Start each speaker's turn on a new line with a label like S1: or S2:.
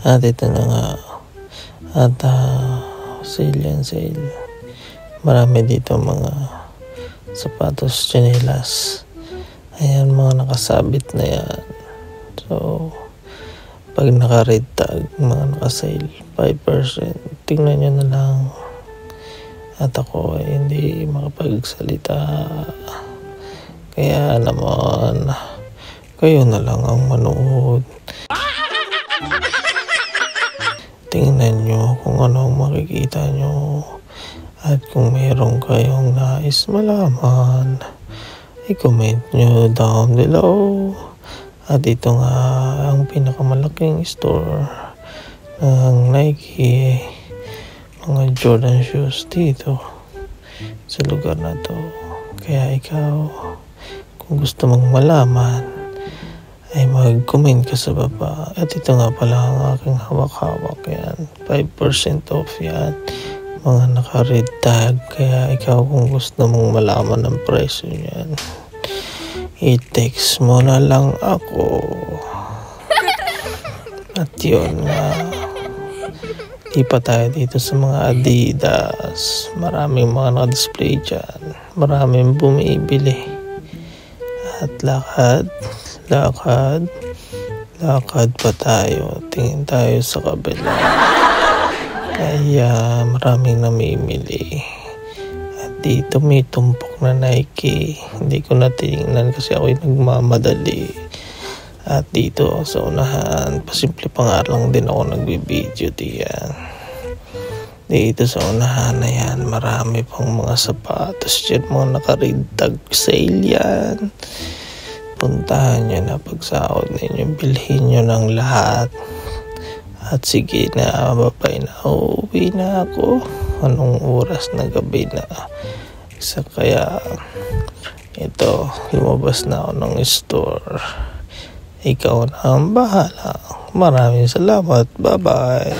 S1: At ito na nga. At sale yan, sale. Marami dito mga sapatos, tsinelas. Ayan, mga nakasabit na yan. So, pag naka-red tag, mga naka-sale, 5%. Tingnan nyo na lang. At ako ay hindi makapagsalita. Kaya naman, kayo na lang ang manood. Tingnan nyo kung ano ang makikita nyo. At kung mayroon kayong nais malaman, i-comment nyo down below. At ito nga ang pinakamalaking store ng Nike, mga Jordan shoes dito sa lugar na to. Kaya ikaw, kung gusto mong malaman, ay mag-comment ka sa baba. At ito nga pala ang aking hawak-hawak. Yan, 5% off yan. Mga naka-red tag. Kaya ikaw kung gusto mong malaman ang presyo niyan, i-text mo na lang ako. At yun nga, di pa tayo dito sa mga Adidas. Maraming mga naka-display dyan. Maraming bumibili. At lakad pa tayo. Tingin tayo sa kabila. Kaya maraming namimili. At dito may tumpok na Nike. Hindi ko natingnan kasi ako'y nagmamadali. At dito sa unahan, pasimple pa nga lang din ako nagbibideo diyan. Dito sa unahan na yan, marami pang mga sapatos dyan, mga naka-red tag, sale yan. Puntahan nyo na, pagsahod ninyo, bilhin nyo ng lahat. At sige na, babay na, uuwi na ako. Anong oras na gabi na. Kaya ito, lumabas na ako ng store. Ikaw na ang bahala. Maraming salamat. Bye-bye.